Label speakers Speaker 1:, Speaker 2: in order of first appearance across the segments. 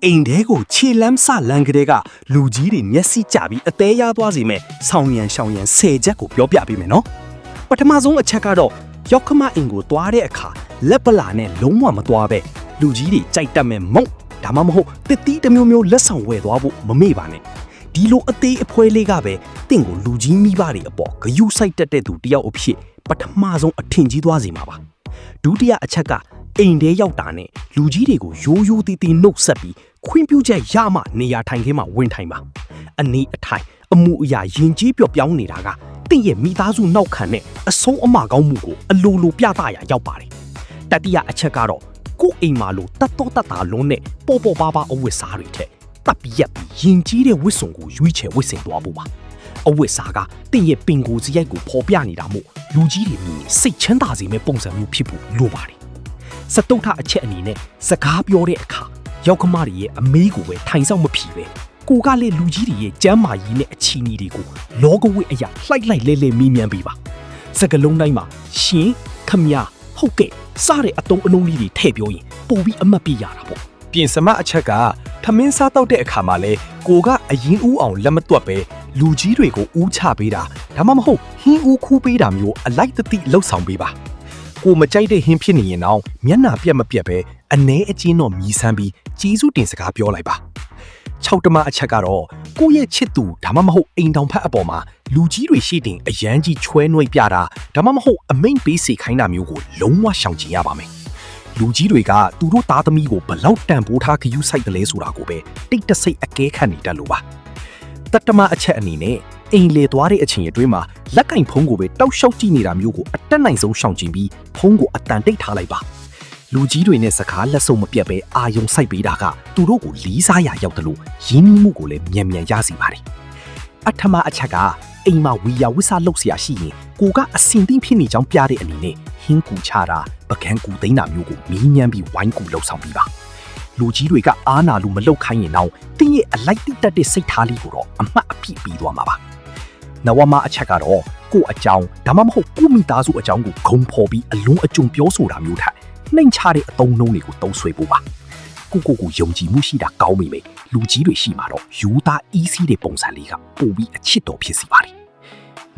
Speaker 1: အိမ်တဲကိုခြေလမ်းစလန်းကလေးကလူကြီးတွေမျက်စိကျပြီးအသေးရသွားစီမဲ့ဆောင်းရန်ရှောင်းရန်10ချက်ကိုပြောပြပေးမယ်နော်ပထမဆုံးအချက်ကတော့ရောက်ခမအိမ်ကိုသွားတဲ့အခါလက်ပလာနဲ့လုံးဝမသွားပဲလူကြီးတွေကြိုက်တတ်မဲ့မုံဒါမှမဟုတ်တစ်တီးတစ်မျိုးမျိုးလက်ဆောင်ဝယ်သွားဖို့မမေ့ပါနဲ့ဒီလိုအသေးအဖွဲလေးကပဲတင့်ကိုလူကြီးမိဘတွေအပေါ်ဂယုစိုက်တတ်တဲ့သူတယောက်အဖြစ်ပထမဆုံးအထင်ကြီးသွားစေမှာပါဒုတိယအချက်ကအိမ်ထဲရောက်တာနဲ့လူကြီးတွေကိုရိုးရိုးတီးတီးနှုတ်ဆက်ပြီးခွင့်ပြုချက်ရမှနေရာထိုင်ခင်းမှာဝင်ထိုင်ပါအနေအထိုင်အမှုအရာယဉ်ကျေးပြော့ပြောင်းနေတာကတင့်ရဲ့မိသားစုနောက်ခံနဲ့အဆုံးအမကောင်းမှုကိုအလိုလိုပြသရာရောက်ပါတယ်တတိယအချက်ကတော့ကိုယ့်အိမ်မှာလိုတတ်တော့တတ်တာလုံးနဲ့ပေါ်ပေါ်ပါပါအဝတ်စားတွေထက်တပ်ပြက်ပြီးယဉ်ကျေးတဲ့ဝတ်စုံကိုရွေးချယ်ဝတ်ဆင်သွားဖို့ပါအဝတ်စားကတင့်ရဲ့ပင်ကိုယ်စရိုက်ကိုဖော်ပြနေတာမို့လူကြီးတွေမြင်စိတ်ချမ်းသာစေမယ့်ပုံစံမျိုးဖြစ်ဖို့လိုပါတယ်စတုထအချက်အနေနဲ့စကားပြောတဲ့အခါရောက်ခမတွေရဲ့အမေးကိုပဲထိုင်ဆောင်မဖြီပဲကိုကလည်းလူကြီးတွေရဲ့ကျမ်းမာရေးနဲ့အချီနီတွေကိုလောကဝိအရာလှိုက်လိုက်လဲလဲမီးမြန်းပေးပါစကလုံးတိုင်းမှာရှင်ခမရဟုတ်ကဲ့စတဲ့အတုံးအလုံးလေးတွေထည့်ပြောရင်ပို့ပြီးအမှတ်ပြရတာပေါ့
Speaker 2: ပြင်စမအချက်ကထမင်းစားတောက်တဲ့အခါမှာလဲကိုကအရင်ဦးအောင်လက်မတွက်ပဲလူကြီးတွေကိုဦးချပေးတာဒါမှမဟုတ်ဟင်းဦးခူးပေးတာမျိုးအလိုက်တတိလှုပ်ဆောင်ပေးပါကိုမကြိုက်တဲ့ဟင်းဖြစ်နေရင်တော့မျက်နှာပြက်မပြက်ပဲအနှဲအကျဉ်းတော့မြည်ဆန်းပြီးကြီးစုတင်စကားပြောလိုက်ပါ6တမအချက်ကတော့ကိုရဲ့ချစ်သူဒါမှမဟုတ်အိမ်တောင်ဖက်အပေါ်မှာလူကြီးတွေရှိတင်အရန်ကြီးချွဲနှွေးပြတာဒါမှမဟုတ်အမိန်ပေးစေခိုင်းတာမျိုးကိုလုံးဝရှောင်ကျဉ်ရပါမယ်လူကြီးတွေကသူတို့သားသမီးကိုဘလောက်တန်ဖိုးထားခယူးဆိုင်တယ်လဲဆိုတာကိုပဲတိတ်တဆိတ်အကဲခတ်နေတတ်လို့ပါတတမအချက်အနေနဲ့အိမ်လေသွားတဲ့အချိန်အတွင်းမှာလက်ကင်ဖုံးကိုပဲတောက်လျှောက်ကြည့်နေတာမျိုးကိုအတက်နိုင်ဆုံးရှောင်ကျဉ်ပြီးဖုံးကိုအတန်တိတ်ထားလိုက်ပါလူကြီးတွေနဲ့စကားလက်စုံမပြတ်ပဲအာယုံစိုက်ပေးတာကသူတို့ကိုလီးစားရရောက်တယ်လို့ရင်းနှီးမှုကိုလည်းမြန်မြန်ရစီပါတယ်အထမအချက်ကအိမ်မှာဝီယာဝစ်စာလုပ်เสียရှိရင်ကိုကအစင်သိမ့်ဖြစ်နေကြောင်းပြတဲ့အနေနဲ့ဟင်းကူချတာပကန်းကူသိမ်းတာမျိုးကိုမီးညမ်းပြီးဝိုင်းကူလှုပ်ဆောင်ပြီးပါလူကြီးတွေကအားနာလူမလှုပ်ခိုင်းရင်တော့တင်းရဲ့အလိုက်တိတက်တဲ့စိတ်ထားလေးကိုတော့အမှတ်အပြည့်ပြီးသွားမှာပါနဝမအချက်ကတော့ကို့အကြောင်းဒါမှမဟုတ်ကိုမိသားစုအကြောင်းကိုဂုံဖော်ပြီးအလုံးအကျုံပြောဆိုတာမျိုးထက်နှိမ်ချတဲ့အတုံးနှုံးတွေကိုတုံးဆွေဖို့ပါကိုယုံကြည်မှုရှိတာကောင်းမိမယ်လူကြီးတွေရှိမှာတော့ယူသားအီးစီးတဲ့ပုံစံလေးကပို့ပြီးအချစ်တော်ဖြစ်စီပါတယ်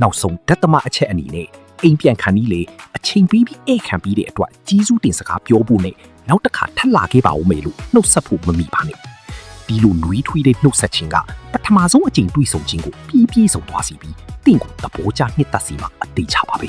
Speaker 2: နောက်ဆုံးဓတ္တမအချက်အနေနဲ့အိမ်ပြန်ခံပြီးလေအချိန်ပြီးဧခံပြီးတဲ့အတွက်ကြီးစုတင်စကားပြောဖို့နဲ့နောက်တစ်ခါထပ်လာခဲ့ပါဦးမယ်လို့နှုတ်ဆက်ဖို့မမိပါနဲ့ဒီလိုနွေးထွေးတဲ့နှုတ်ဆက်ခြင်းကပထမဆုံးအချိန်တွေ့ဆုံခြင်းကိုပြီးဆုံးသွားစီပြီးတင့်ကိုသဘောကျနှစ်သက်စီမှာအသေးချပါပဲ